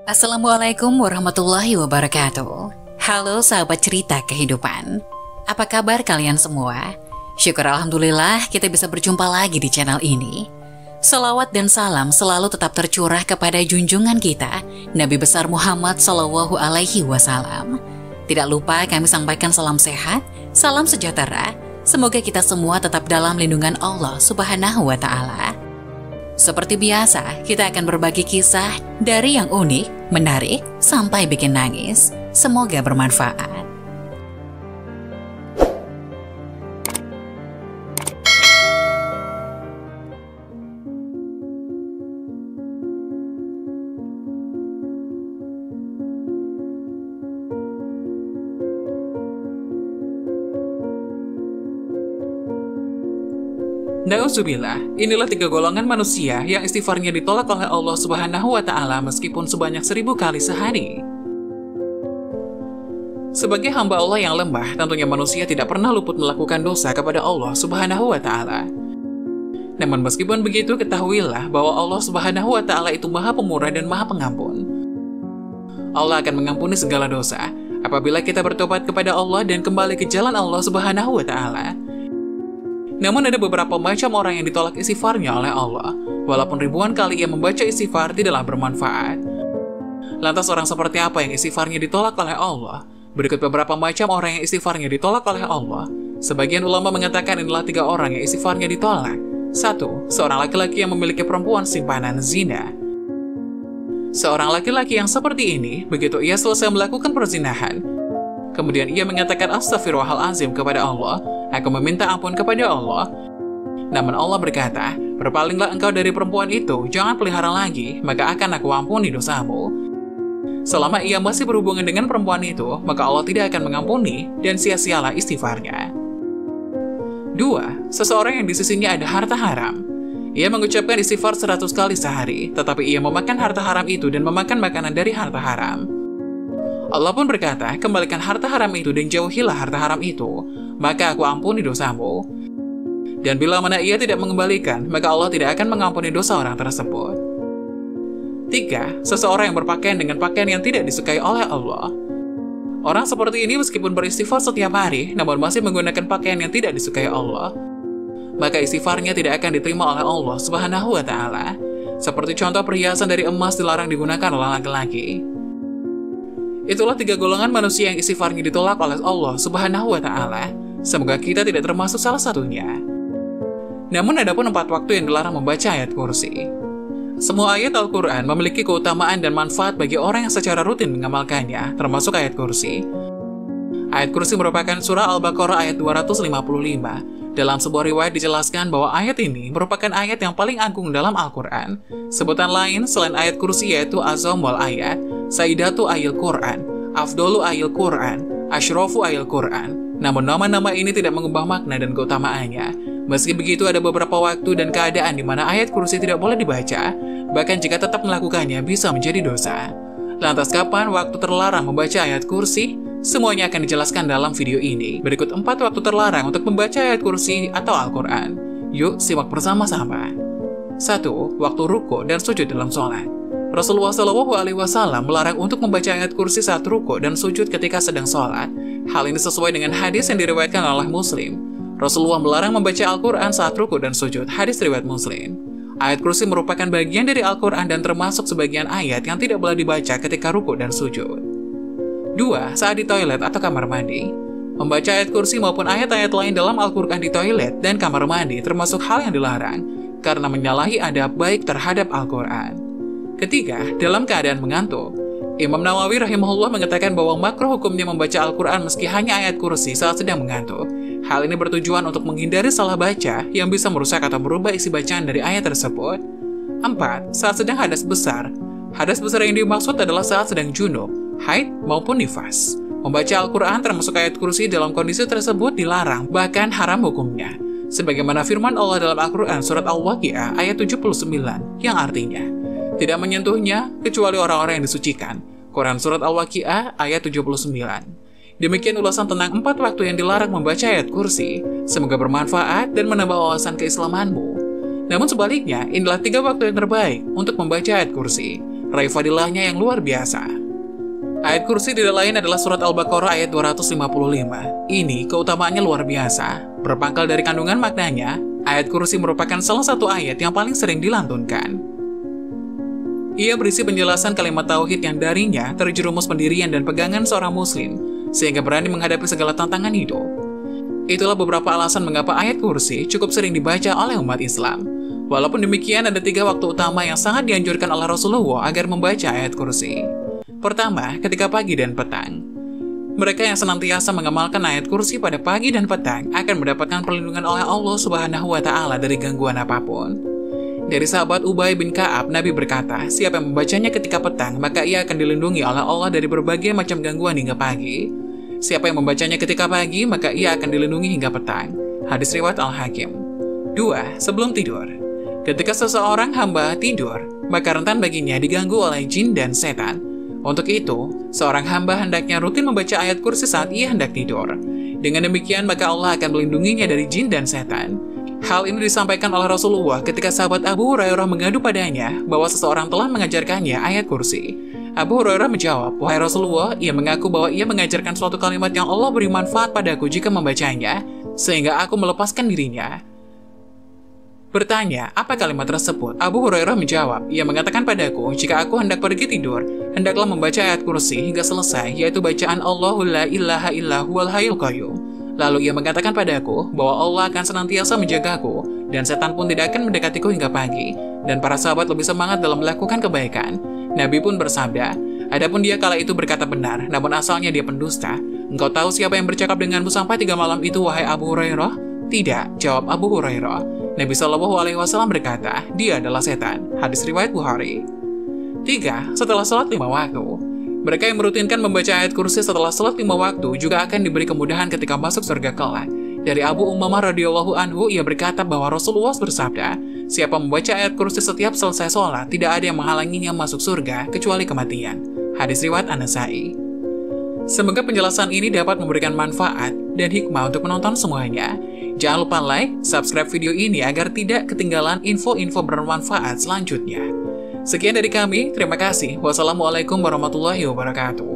Assalamualaikum warahmatullahi wabarakatuh. Halo sahabat cerita kehidupan. Apa kabar kalian semua? Syukur alhamdulillah kita bisa berjumpa lagi di channel ini. Salawat dan salam selalu tetap tercurah kepada junjungan kita, Nabi besar Muhammad Sallallahu Alaihi Wasallam. Tidak lupa kami sampaikan salam sehat, salam sejahtera. Semoga kita semua tetap dalam lindungan Allah Subhanahu wa Ta'ala. Seperti biasa, kita akan berbagi kisah dari yang unik, menarik, sampai bikin nangis. Semoga bermanfaat. Na'udzubillah, inilah 3 golongan manusia yang istighfarnya ditolak oleh Allah Subhanahu wa Ta'ala meskipun sebanyak 1000 kali sehari. Sebagai hamba Allah yang lemah, tentunya manusia tidak pernah luput melakukan dosa kepada Allah Subhanahu wa Ta'ala. Namun meskipun begitu, ketahuilah bahwa Allah Subhanahu wa Ta'ala itu Maha Pemurah dan Maha Pengampun. Allah akan mengampuni segala dosa apabila kita bertobat kepada Allah dan kembali ke jalan Allah Subhanahu wa Ta'ala. Namun ada beberapa macam orang yang ditolak istighfarnya oleh Allah, walaupun ribuan kali ia membaca istighfar tidaklah bermanfaat. Lantas orang seperti apa yang istighfarnya ditolak oleh Allah? Berikut beberapa macam orang yang istighfarnya ditolak oleh Allah. Sebagian ulama mengatakan inilah 3 orang yang istighfarnya ditolak. 1. Seorang laki-laki yang memiliki perempuan simpanan zina. Seorang laki-laki yang seperti ini, begitu ia selesai melakukan perzinahan, kemudian ia mengatakan astagfirullahalazim kepada Allah, aku meminta ampun kepada Allah. Namun Allah berkata, berpalinglah engkau dari perempuan itu, jangan pelihara lagi, maka akan aku ampuni dosamu. Selama ia masih berhubungan dengan perempuan itu, maka Allah tidak akan mengampuni dan sia-sialah istighfarnya. 2. Seseorang yang di sisinya ada harta haram. Ia mengucapkan istighfar 100 kali sehari, tetapi ia memakan harta haram itu dan memakan makanan dari harta haram. Allah pun berkata, kembalikan harta haram itu dan jauhilah harta haram itu, maka aku ampuni dosamu. Dan bila mana ia tidak mengembalikan, maka Allah tidak akan mengampuni dosa orang tersebut. 3. Seseorang yang berpakaian dengan pakaian yang tidak disukai oleh Allah. Orang seperti ini meskipun beristighfar setiap hari, namun masih menggunakan pakaian yang tidak disukai Allah, maka istighfarnya tidak akan diterima oleh Allah Subhanahu wa Ta'ala. Seperti contoh perhiasan dari emas dilarang digunakan oleh laki-laki. Itulah 3 golongan manusia yang istighfarnya ditolak oleh Allah Subhanahu wa Ta'ala. Semoga kita tidak termasuk salah satunya. Namun ada pun 4 waktu yang dilarang membaca ayat kursi. Semua ayat Al-Quran memiliki keutamaan dan manfaat bagi orang yang secara rutin mengamalkannya, termasuk ayat kursi. Ayat kursi merupakan surah Al-Baqarah ayat 255. Dalam sebuah riwayat dijelaskan bahwa ayat ini merupakan ayat yang paling agung dalam Al-Quran. Sebutan lain selain ayat kursi yaitu Azam wal ayat, Sayyidatu ayil Quran, Afdolu ayil Quran, Ashrafu ayil Quran. Namun nama-nama ini tidak mengubah makna dan keutamaannya. Meski begitu ada beberapa waktu dan keadaan di mana ayat kursi tidak boleh dibaca, bahkan jika tetap melakukannya bisa menjadi dosa. Lantas kapan waktu terlarang membaca ayat kursi? Semuanya akan dijelaskan dalam video ini. Berikut 4 waktu terlarang untuk membaca ayat kursi atau Al-Quran. Yuk simak bersama-sama. 1. Waktu ruku dan sujud dalam sholat. Rasulullah SAW melarang untuk membaca ayat kursi saat ruku dan sujud ketika sedang sholat. Hal ini sesuai dengan hadis yang diriwayatkan oleh Muslim. Rasulullah melarang membaca Al-Quran saat ruku dan sujud. Hadis riwayat Muslim. Ayat kursi merupakan bagian dari Al-Quran dan termasuk sebagian ayat yang tidak boleh dibaca ketika ruku dan sujud. 2. Saat di toilet atau kamar mandi. Membaca ayat kursi maupun ayat-ayat lain dalam Al-Quran di toilet dan kamar mandi termasuk hal yang dilarang, karena menyalahi adab baik terhadap Al-Quran. Ketiga, dalam keadaan mengantuk. Imam Nawawi rahimahullah mengatakan bahwa makruh hukumnya membaca Al-Quran meski hanya ayat kursi saat sedang mengantuk. Hal ini bertujuan untuk menghindari salah baca yang bisa merusak atau merubah isi bacaan dari ayat tersebut. 4. Saat sedang hadas besar. Hadas besar yang dimaksud adalah saat sedang junub, haid maupun nifas. Membaca Al-Quran termasuk ayat kursi dalam kondisi tersebut dilarang, bahkan haram hukumnya. Sebagaimana firman Allah dalam Al-Quran surat Al-Waqi'ah ayat 79, yang artinya, tidak menyentuhnya kecuali orang-orang yang disucikan. Quran surat Al-Waqi'ah ayat 79. Demikian ulasan tentang 4 waktu yang dilarang membaca ayat kursi. Semoga bermanfaat dan menambah wawasan keislamanmu. Namun sebaliknya, inilah 3 waktu yang terbaik untuk membaca ayat kursi. raih fadilahnya yang luar biasa. Ayat kursi tidak lain adalah surat Al-Baqarah ayat 255. Ini keutamaannya luar biasa. Berpangkal dari kandungan maknanya, ayat kursi merupakan salah satu ayat yang paling sering dilantunkan. Ia berisi penjelasan kalimat tauhid yang darinya terjerumus pendirian dan pegangan seorang muslim, sehingga berani menghadapi segala tantangan hidup. Itulah beberapa alasan mengapa ayat kursi cukup sering dibaca oleh umat Islam. Walaupun demikian, ada 3 waktu utama yang sangat dianjurkan oleh Rasulullah agar membaca ayat kursi. Pertama, ketika pagi dan petang. Mereka yang senantiasa mengamalkan ayat kursi pada pagi dan petang akan mendapatkan perlindungan oleh Allah Subhanahu wa Ta'ala dari gangguan apapun. Dari sahabat Ubay bin Ka'ab, Nabi berkata, siapa yang membacanya ketika petang, maka ia akan dilindungi oleh Allah dari berbagai macam gangguan hingga pagi. Siapa yang membacanya ketika pagi, maka ia akan dilindungi hingga petang. Hadis riwayat Al-Hakim. 2. Sebelum tidur. Ketika seseorang hamba tidur, maka rentan baginya diganggu oleh jin dan setan. Untuk itu, seorang hamba hendaknya rutin membaca ayat kursi saat ia hendak tidur. Dengan demikian, maka Allah akan melindunginya dari jin dan setan. Hal ini disampaikan oleh Rasulullah ketika sahabat Abu Hurairah mengadu padanya bahwa seseorang telah mengajarkannya ayat kursi. Abu Hurairah menjawab, wahai Rasulullah, ia mengaku bahwa ia mengajarkan suatu kalimat yang Allah beri manfaat padaku jika membacanya, sehingga aku melepaskan dirinya. Bertanya, apa kalimat tersebut? Abu Hurairah menjawab, ia mengatakan padaku, jika aku hendak pergi tidur, hendaklah membaca ayat kursi hingga selesai, yaitu bacaan Allahul la ilaha illa huwal hayyul qayyum. Lalu ia mengatakan padaku bahwa Allah akan senantiasa menjagaku, dan setan pun tidak akan mendekatiku hingga pagi, dan para sahabat lebih semangat dalam melakukan kebaikan. Nabi pun bersabda, adapun dia kala itu berkata benar, namun asalnya dia pendusta. Engkau tahu siapa yang bercakap denganmu sampai 3 malam itu, wahai Abu Hurairah? Tidak, jawab Abu Hurairah. Nabi SAW berkata, dia adalah setan. Hadis riwayat Bukhari. 3. Setelah sholat 5 waktu. Mereka yang merutinkan membaca ayat kursi setelah sholat 5 waktu juga akan diberi kemudahan ketika masuk surga kelak. Dari Abu Umamah radhiyallahu anhu, ia berkata bahwa Rasulullah bersabda, siapa membaca ayat kursi setiap selesai sholat, tidak ada yang menghalanginya masuk surga kecuali kematian. Hadis riwayat An-Nasai. Semoga penjelasan ini dapat memberikan manfaat dan hikmah untuk menonton semuanya. Jangan lupa like, subscribe video ini agar tidak ketinggalan info-info bermanfaat selanjutnya. Sekian dari kami, terima kasih. Wassalamualaikum warahmatullahi wabarakatuh.